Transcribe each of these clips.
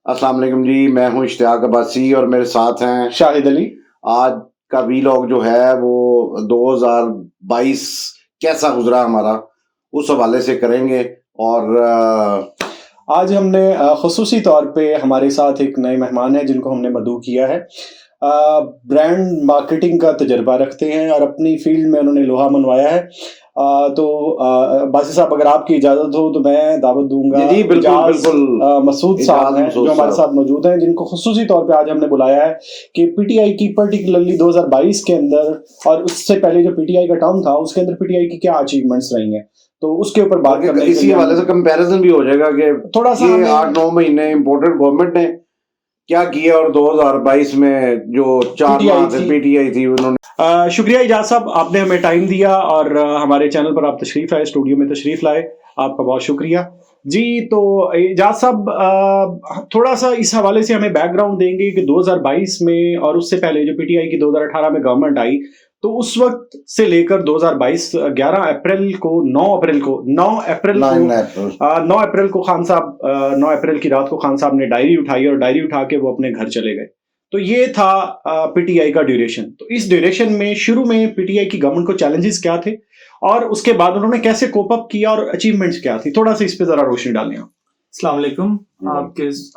अस्सलाम वालेकुम जी, मैं हूं इश्तियाक अब्बासी और मेरे साथ हैं शाहिद अली। आज का वीलॉग जो है वो 2022 कैसा गुजरा हमारा, उस हवाले से करेंगे। और आज हमने खुसूसी तौर पे हमारे साथ एक नए मेहमान हैं जिनको हमने मदऊ किया है। ब्रांड मार्केटिंग का तजर्बा रखते हैं और अपनी फील्ड में उन्होंने लोहा मनवाया है। तो बासी साहब, अगर आपकी इजाज़त हो तो मैं दावत दूंगा जी बिल्कुल मसूद साहब हैं जो हमारे साथ मौजूद हैं, जिनको खुसूसी तौर पे आज हमने बुलाया है कि पीटीआई की पर्टिकुलरली 2022 के अंदर और उससे पहले जो पीटीआई का टर्म था उसके अंदर पीटीआई की क्या अचीवमेंट्स रही हैं, तो उसके ऊपर बात करने के इसी हवाले से कंपैरिजन भी हो जाएगा कि थोड़ा सा 8-9 महीने इम्पोर्टेड गवर्नमेंट ने क्या किया और 2022 में जो 4 माह से पीटीआई थी उन्होंने। शुक्रिया इजाज साहब, आपने हमें टाइम दिया और हमारे चैनल पर आप तशरीफ लाए, स्टूडियो में तशरीफ लाए, आपका बहुत शुक्रिया जी। तो इजाज साहब थोड़ा सा इस हवाले से हमें बैकग्राउंड देंगे कि 2022 में और उससे पहले जो पीटीआई की 2018 में गवर्नमेंट आई, तो उस वक्त से लेकर 2022 9 अप्रैल को खान साहब 9 अप्रैल की रात को खान साहब ने डायरी उठाई और डायरी उठा के वो अपने घर चले गए। तो ये था पीटीआई का ड्यूरेशन। तो इस ड्यूरेशन में शुरू में पीटीआई की गवर्नमेंट को चैलेंजेस क्या थे और उसके बाद उन्होंने कैसे कोप अप किया और अचीवमेंट्स क्या थी, थोड़ा सा इस पे जरा रोशनी डालें आप। अस्सलाम वालेकुम,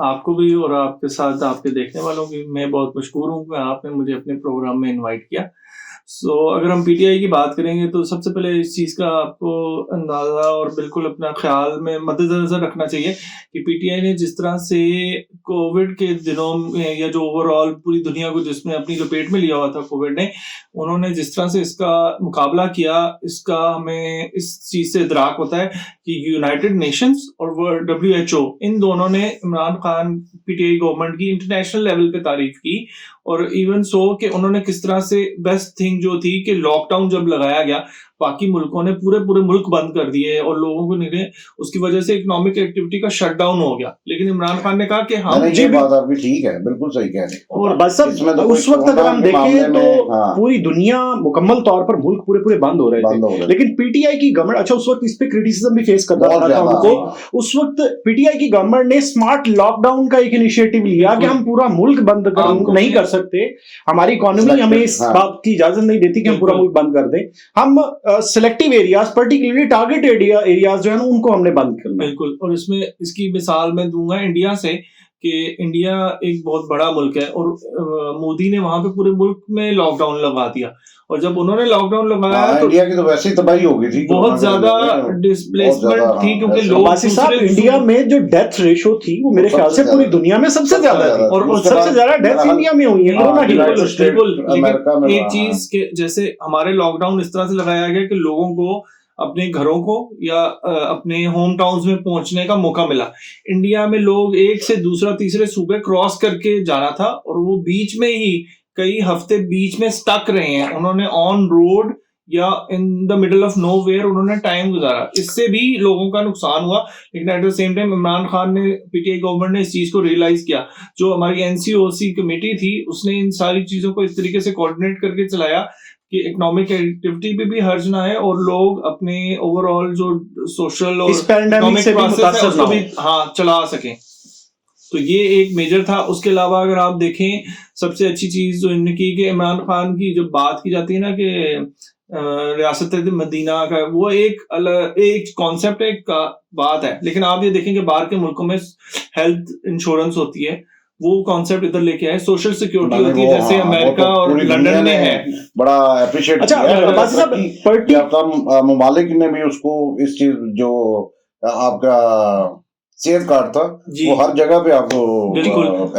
आपको भी और आपके साथ आपके देखने वालों की मैं बहुत मशकूर हूँ कि आपने मुझे अपने प्रोग्राम में इनवाइट किया। अगर हम पीटीआई की बात करेंगे तो सबसे पहले इस चीज़ का आपको अंदाज़ा और बिल्कुल अपना ख्याल में मद्देनज़र रखना चाहिए कि पीटीआई ने जिस तरह से कोविड के दिनों में या जो ओवरऑल पूरी दुनिया को जिसमें अपनी लपेट में लिया हुआ था कोविड ने, उन्होंने जिस तरह से इसका मुकाबला किया, इसका हमें इस चीज़ से इदराक होता है कि यूनाइटेड नेशंस और WHO इन दोनों ने इमरान खान पीटीआई गवर्नमेंट की इंटरनेशनल लेवल पे तारीफ की। और इवन सो कि उन्होंने किस तरह से बेस्ट थिंग जो थी कि लॉकडाउन जब लगाया गया, बाकी मुल्कों ने पूरे मुल्क बंद कर दिए और लोगों को निकले, उसकी वजह से इकोनॉमिक एक्टिविटी का शटडाउन हो गया। लेकिन इमरान खान ने कहा कि हम ये बात आपकी ठीक है, बिल्कुल सही कह रहे हैं। और बस उस वक्त अगर हम देखें तो पूरी दुनिया मुकम्मल तौर पर मुल्क पूरे बंद हो रहे थे, लेकिन पीटीआई की गवर्नमेंट, अच्छा उस वक्त इस पे क्रिटिसिज्म भी फेस करना पड़ा था उनको। उस वक्त पीटीआई की गवर्नमेंट ने स्मार्ट लॉकडाउन का एक इनिशिएटिव लिया कि हम पूरा मुल्क बंद नहीं कर सकते, हमारी इकोनॉमी हमें इस बात की इजाजत नहीं देती कि हम पूरा मुल्क बंद कर दें, हम selective areas, particularly target areas जो है ना उनको हमने बंद करना। बिल्कुल। और इसमें इसकी मिसाल मैं दूंगा इंडिया से कि इंडिया एक बहुत बड़ा मुल्क है और मोदी ने वहां पे पूरे मुल्क में लॉकडाउन लगा दिया। और जब उन्होंने लॉकडाउन लगाया तो इंडिया की तो वैसे ही तबाही हो गई थी, बहुत ज्यादा डिस्प्लेसमेंट थी, क्योंकि लोग इंडिया में जो डेथ रेशो थी वो मेरे ख्याल से पूरी दुनिया में सबसे ज्यादा थी और सबसे ज्यादा डेथ इंडिया में हुई है कोरोना की। बिल्कुल। लेकिन एक चीज के जैसे हमारे लॉकडाउन इस तरह से लगाया गया कि लोगों को अपने घरों को या अपने होम टाउन्स में पहुंचने का मौका मिला। इंडिया में लोग एक से दूसरा तीसरे सूबे क्रॉस करके जाना था और वो बीच में ही कई हफ्ते बीच में स्टक रहे हैं। उन्होंने ऑन रोड या in the middle of nowhere उन्होंने टाइम गुजारा, इससे भी लोगों का नुकसान हुआ। लेकिन at the same time Imran Khan ने, पीटीआई गवर्नमेंट ने इस चीज को रियलाइज किया। जो हमारी एनसीओसी कमेटी थी उसने इन सारी चीजों को इस तरीके से कोऑर्डिनेट करके चलाया कि इकोनॉमिक एक्टिविटी पे भी हर्ज ना है और लोग अपने ओवरऑल जो सोशल और इकोनॉमिक प्रोसेस है उसको भी चला सकें। तो ये एक मेजर था। उसके अलावा अगर आप देखें, सबसे अच्छी चीज जो इन्होंने की कि इमरान खान की जब बात की जाती है ना कि रियासत मदीना का, वो एक कॉन्सेप्ट है, एक बात है, लेकिन आप ये देखें कि बाहर के मुल्कों में हेल्थ इंश्योरेंस होती है, वो कॉन्सेप्ट इधर लेके आए। सोशल सिक्योरिटी होती है जैसे अमेरिका और लंदन में है, बड़ा अप्रिशिएट किया। ममालिक ने भी उसको इस चीज जो आपका सेहत कार्ड था वो हर जगह पे आपको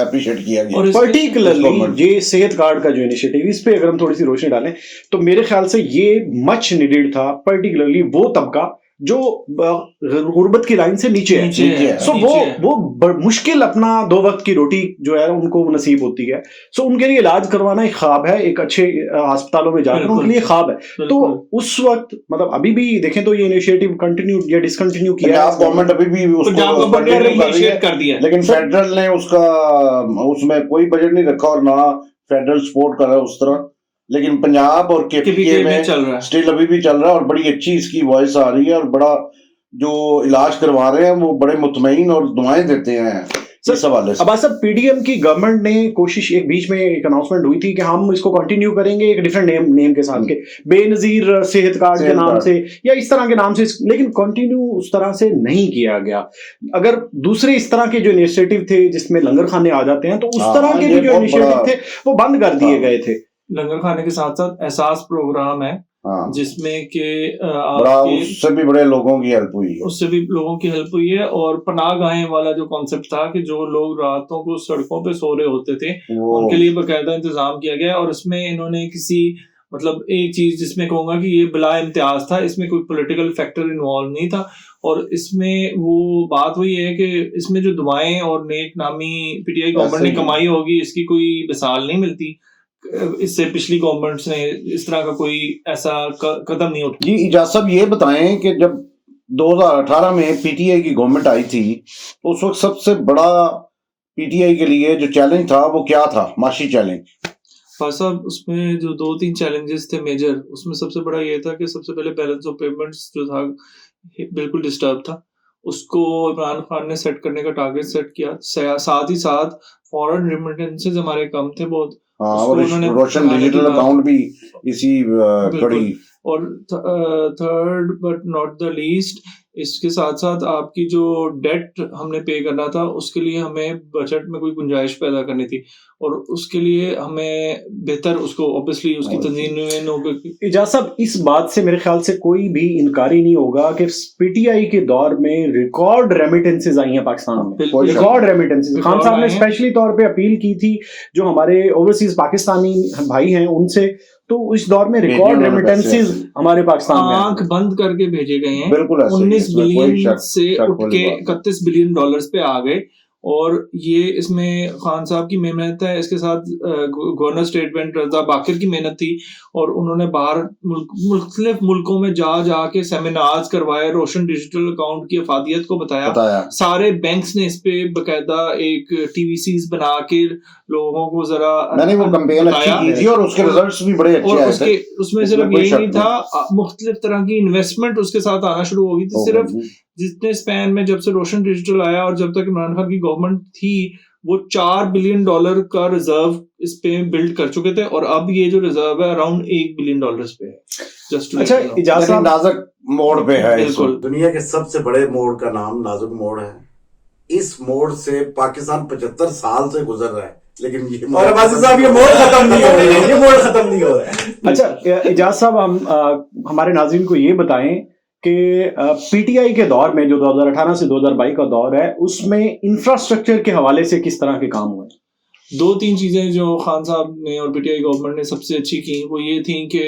अप्रिशिएट किया गया। और पर्टिकुलरली ये सेहत कार्ड का जो इनिशिएटिव, इस पे अगर हम थोड़ी सी रोशनी डालें तो मेरे ख्याल से ये मच नीडेड था, पर्टिकुलरली वो तबका जो गुर्बत की लाइन से नीचे है। सो वो मुश्किल अपना 2 वक्त की रोटी जो है उनको नसीब होती है। सो उनके लिए इलाज करवाना एक ख्वाब है, एक अच्छे अस्पतालों में जाकर उनके लिए ख्वाब है। तो उस वक्त मतलब अभी भी देखें तो ये इनिशिएटिव कंटिन्यू या डिसकंटिन्यू किया है गवर्नमेंट, अभी भी उसको कर दिया, लेकिन फेडरल ने उसमें कोई बजट नहीं रखा और ना फेडरल सपोर्ट कर रहा है उस तरह। लेकिन पंजाब और केपीके में स्टिल अभी भी चल रहा है और बड़ी अच्छी इसकी वॉइस आ रही है और बड़ा जो इलाज करवा रहे हैं वो बड़े मुतमईन और दुआएं देते हैं इस हवाले से। अब सब पीडीएम की गवर्नमेंट ने कोशिश, एक बीच में एक अनाउंसमेंट हुई थी कि हम इसको कंटिन्यू करेंगे एक डिफरेंट नेम के साथ, के बेनजीर सेहत कार्ड के नाम से या इस तरह के नाम से, लेकिन कंटिन्यू उस तरह से नहीं किया गया। अगर दूसरे इस तरह के जो इनिशिएटिव थे जिसमें लंगर खाने आ जाते हैं, तो उस तरह के भी जो इनिशिएटिव थे वो बंद कर दिए गए थे। लंगर खाने के साथ साथ एहसास प्रोग्राम है, जिसमें के उससे भी बड़े लोगों की हेल्प हुई है, उससे भी लोगों की हेल्प हुई है। और पनाह गाहें वाला जो कॉन्सेप्ट था कि जो लोग रातों को सड़कों पे सो रहे होते थे उनके लिए बकायदा इंतजाम किया गया। और इसमें इन्होंने किसी मतलब एक चीज जिसमें कहूंगा कि ये बिला इम्तियाज था, इसमें कोई पॉलिटिकल फैक्टर इन्वॉल्व नहीं था। और इसमें वो बात वही है कि इसमें जो दुआएं और नेक नामी पीटीआई गवर्नमेंट ने कमाई होगी, इसकी कोई मिसाल नहीं मिलती। इससे पिछली गवर्नमेंट्स ने इस तरह का कोई ऐसा कदम नहीं उठाया। जी इजाज़ साहब ये बताएं कि जब 2018 में पीटीआई की गवर्नमेंट आई थी, तो उस वक्त सबसे बड़ा पीटीआई के लिए जो चैलेंज था वो क्या था, माशी चैलेंज? साहब उसमें जो 2-3 चैलेंजेस थे मेजर, उसमें सबसे बड़ा ये था कि सबसे पहले बैलेंस ऑफ पेमेंट्स जो था बिल्कुल डिस्टर्ब था, उसको इमरान खान ने सेट करने का टारगेट सेट किया। साथ ही साथ फॉरेन रेमिटेंसेस हमारे कम थे बहुत, और रोशन डिजिटल अकाउंट भी इसी कड़ी। और third but not the least, इसके साथ साथ आपकी जो डेट हमने पे करना था उसके लिए हमें बजट में कोई गुंजाइश पैदा करनी थी, और उसके लिए हमें बेहतर उसको ऑब्वियसली उसकी तंजीम में इजाज़ साहब, इस बात से मेरे ख्याल से कोई भी इनकारी नहीं होगा कि पीटीआई के दौर में रिकॉर्ड रेमिटेंसेज आई हैं पाकिस्तान में, रिकॉर्ड रेमिटेंसेज। खान साहब ने स्पेशली तौर पे अपील की थी जो हमारे ओवरसीज पाकिस्तानी भाई हैं उनसे, तो इस दौर में रिकॉर्ड रेमिटेंसेज हमारे पाकिस्तान में आंख बंद करके भेजे गए हैं। बिल्कुल 19 बिलियन से उठ के 31 बिलियन डॉलर्स पे आ गए। और ये इसमें खान साहब की मेहनत है, इसके साथ गवर्नर स्टेटमेंट रजा बाकिर की मेहनत थी, और उन्होंने बाहर मुख्तलिफ मुल्कों में जाके सेमिनार्स करवाए, रोशन डिजिटल अकाउंट की अफादियत को बताया। सारे बैंक्स ने इस पे बकायदा एक टीवीसीज बना के लोगों को जरा वो कैंपेन अच्छी की थी और उसके रिजल्ट्स भी बड़े अच्छे आए थे। उसमें सिर्फ यही नहीं था, मुख्तलिफ तरह की इन्वेस्टमेंट उसके साथ आना शुरू हो गई थी। सिर्फ जितने स्पैन में जब से रोशन डिजिटल आया और जब तक इमरान खान की गवर्नमेंट थी, वो $4 बिलियन का रिजर्व इस पे बिल्ड कर चुके थे, और अब ये जो रिजर्व है अराउंड $1 बिलियन पे है। जस्ट अच्छा, इजाज़त साहब नाजुक मोड़ पे है। बिल्कुल, दुनिया के सबसे बड़े मोड़ का नाम नाजुक मोड़ है। इस मोड़ से पाकिस्तान 75 साल से गुजर रहा है, लेकिन ये और साहब ये मोड़ खत्म नहीं हो रहा है, ये मोड़ खत्म नहीं हो रहा है। अच्छा इजाज़ साहब, हम हमारे नाज़रीन को ये बताएं कि पीटीआई के दौर में जो 2018 से 2022 का दौर है, उसमें इंफ्रास्ट्रक्चर के हवाले से किस तरह के काम हुए? 2-3 चीजें जो खान साहब ने और पीटीआई गवर्नमेंट ने सबसे अच्छी की वो ये थी कि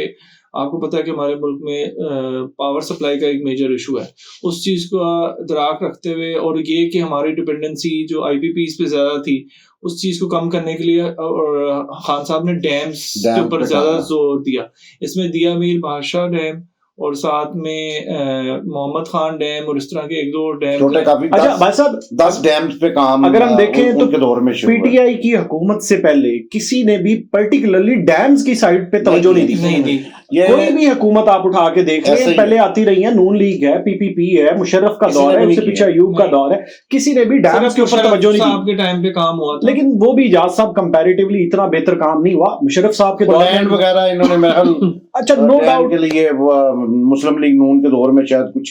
आपको पता है कि हमारे मुल्क में पावर सप्लाई का एक मेजर इशू है। उस चीज को दराक रखते हुए, और ये कि हमारी डिपेंडेंसी जो आईपीपीज पे ज्यादा थी, उस चीज को कम करने के लिए खान साहब ने डैम्स के ऊपर ज्यादा जोर दिया। इसमें दिया मीर बादशाह डैम और साथ में मोहम्मद खान डैम और इस तरह के 1-2 डैम छोटे काफी। अच्छा भाई साहब, 10 डैम्स पे काम अगर हम देखें तो दौर में पीटीआई की हुकूमत से पहले किसी ने भी पर्टिकुलरली डैम्स की साइड पे तवज्जो नहीं दी। कोई भी हुकूमत आप उठा के देख लें, पहले आती रही है, नून लीग है, पीपीपी है, मुशर्रफ का दौर है, उससे पीछे अयूब का दौर है, किसी ने भी डैम्स के ऊपर तवज्जो नहीं दी। आपके टाइम पे काम हुआ था, लेकिन वो भी इजाज़ साहब कंपैरेटिवली इतना बेहतर काम नहीं हुआ। मुशर्रफ साहब के दौर में वगैरह इन्होंने महल अच्छा नो डाउट के लिए मुस्लिम लीग नून के दौर में शायद कुछ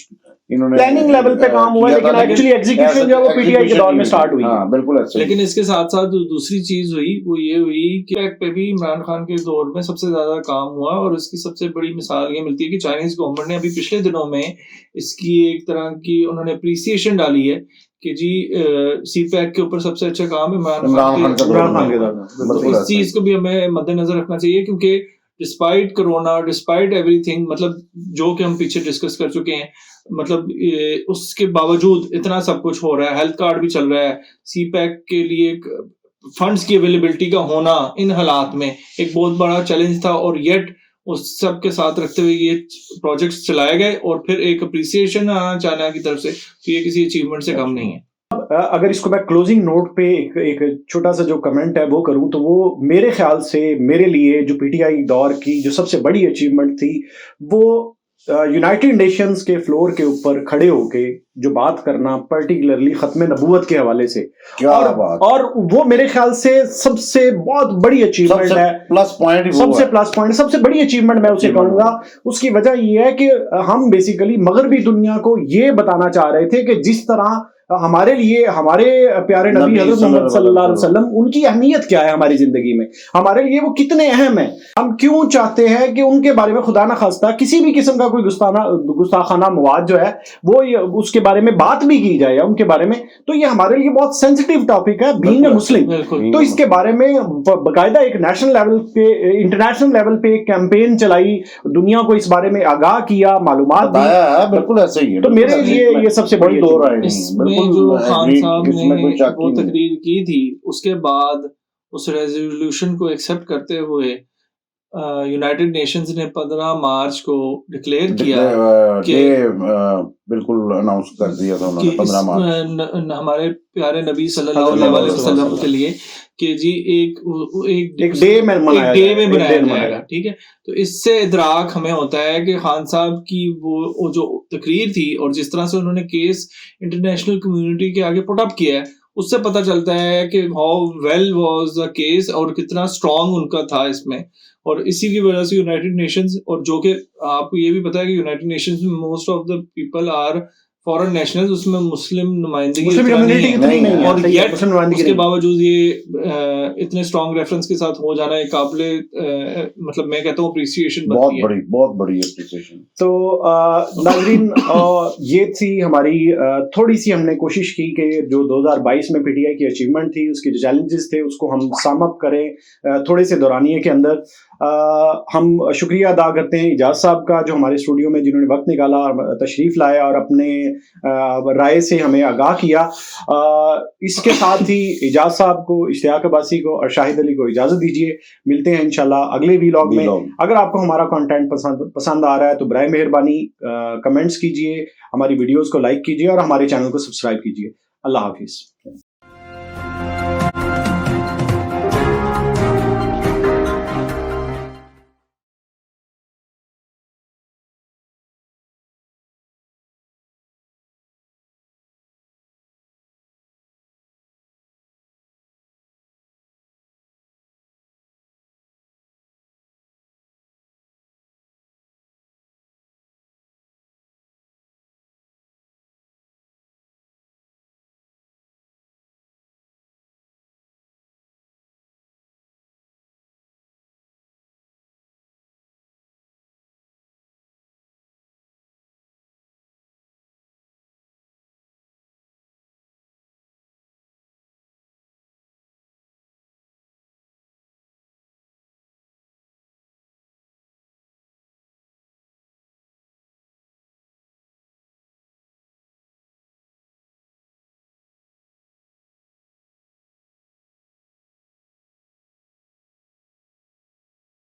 इन्होंने प्लानिंग लेवल पे काम हुआ, लेकिन एक्चुअली एग्जीक्यूशन जो है वो पीटीआई के दौर में स्टार्ट हुई। हाँ बिल्कुल ऐसे। लेकिन इसके साथ साथ जो दूसरी चीज हुई वो ये हुई कि पे भी इमरान खान के दौर में सबसे ज्यादा काम हुआ, और इसकी सबसे बड़ी मिसाल ये मिलती है कि चाइनीज गवर्नमेंट ने अभी पिछले दिनों में इसकी एक तरह की उन्होंने अप्रिसिएशन डाली है कि जी सीपैक के ऊपर सबसे अच्छा काम इमरान खान के दौर में। तो इस चीज को भी हमें मद्देनजर रखना चाहिए, क्योंकि डिस्पाइट कोरोना, डिस्पाइट एवरीथिंग, मतलब जो कि हम पीछे डिस्कस कर चुके हैं, मतलब उसके बावजूद इतना सब कुछ हो रहा है, हेल्थ कार्ड भी चल रहा है, सीपैक के लिए फंड्स की अवेलेबिलिटी का होना इन हालात में एक बहुत बड़ा चैलेंज था, और येट उस सब के साथ रखते हुए ये प्रोजेक्ट्स चलाए गए, और फिर एक अप्रिसिएशन आना चाइना की तरफ से, तो ये किसी अचीवमेंट से कम नहीं है। अगर इसको मैं क्लोजिंग नोट पे एक छोटा सा जो कमेंट है वो करूं, तो वो मेरे ख्याल से मेरे लिए जो पीटीआई दौर की जो सबसे बड़ी अचीवमेंट थी वो यूनाइटेड नेशंस के फ्लोर के ऊपर खड़े होके जो बात करना, पर्टिकुलरली खत्म नबूवत के हवाले से, क्या बात, और वो मेरे ख्याल से सबसे बहुत बड़ी अचीवमेंट है, प्लस पॉइंट, सबसे प्लस पॉइंट, सबसे बड़ी अचीवमेंट मैं उसे कहूंगा। उसकी वजह ये है कि हम बेसिकली मगरबी दुनिया को ये बताना चाह रहे थे कि जिस तरह हमारे लिए हमारे प्यारे नबी हज़रत मोहम्मद सल्लल्लाहु अलैहि वसल्लम, उनकी अहमियत क्या है हमारी जिंदगी में, हमारे लिए वो कितने अहम हैं, हम क्यों चाहते हैं कि उनके बारे में खुदा ना खास्ता किसी भी किस्म का कोई गुस्ताखाना मवाद जो है वो उसके बारे में बात भी की जाए उनके बारे में, तो ये हमारे लिए बहुत सेंसिटिव टॉपिक है बीइंग अ मुस्लिम। तो इसके बारे में बाकायदा एक नेशनल लेवल पे, इंटरनेशनल लेवल पे एक कैंपेन चलाई, दुनिया को इस बारे में आगाह किया, मालूमात दी, बिल्कुल ऐसे ही है। तो मेरे लिए ये सबसे बड़ी दो राय नहीं। जो खान साहब ने वो तकरीर की थी, उसके बाद उस रेजोल्यूशन को एक्सेप्ट करते हुए यूनाइटेड नेशंस ने 15 मार्च को डिक्लेयर किया कि बिल्कुल अनाउंस कर दिया था उन्होंने 15 मार्च हमारे प्यारे नबी सल्लल्लाहु अलैहि वसल्लम के लिए कि जी एक डे में मनाया जाएगा, ठीक है। तो इससे इदराक हमें होता है कि खान साहब की वो जो तकरीर थी और जिस तरह से उन्होंने केस इंटरनेशनल कम्युनिटी के आगे पुट अप किया है, उससे पता चलता है कि how well was the case और कितना स्ट्रांग उनका था इसमें। और इसी की वजह से यूनाइटेड नेशंस, और जो कि आपको ये भी पता है कि यूनाइटेड नेशंस में most of the people are foreign nationals, उसमें मुस्लिम नुमाइंदगी नहीं है, और येट उसके बावजूद ये इतने स्ट्रॉन्ग रेफरेंस के साथ हो जाना एक काबिले मतलब मैं कहता हूँ अप्रिसिएशन, बहुत बड़ी अप्रिसिएशन। तो नाज़रीन, ये थी हमारी थोड़ी सी हमने कोशिश की कि जो 2022 में पीटीआई की अचीवमेंट थी, उसके जो चैलेंजेस थे उसको हम सम अप करें थोड़े से दौरानिए के अंदर। हम शुक्रिया अदा करते हैं इजाज़ साहब का, जो हमारे स्टूडियो में जिन्होंने वक्त निकाला, तशरीफ़ लाया और अपने राय से हमें आगाह किया। इसके साथ ही इजाज़ साहब को, इश्तियाक अब्बासी को और शाहिद अली को इजाज़त दीजिए। मिलते हैं इंशाल्लाह अगले व्लॉग में। अगर आपको हमारा कंटेंट पसंद आ रहा है तो बराए मेहरबानी कमेंट्स कीजिए, हमारी वीडियोस को लाइक कीजिए और हमारे चैनल को सब्सक्राइब कीजिए। अल्लाह हाफिज़।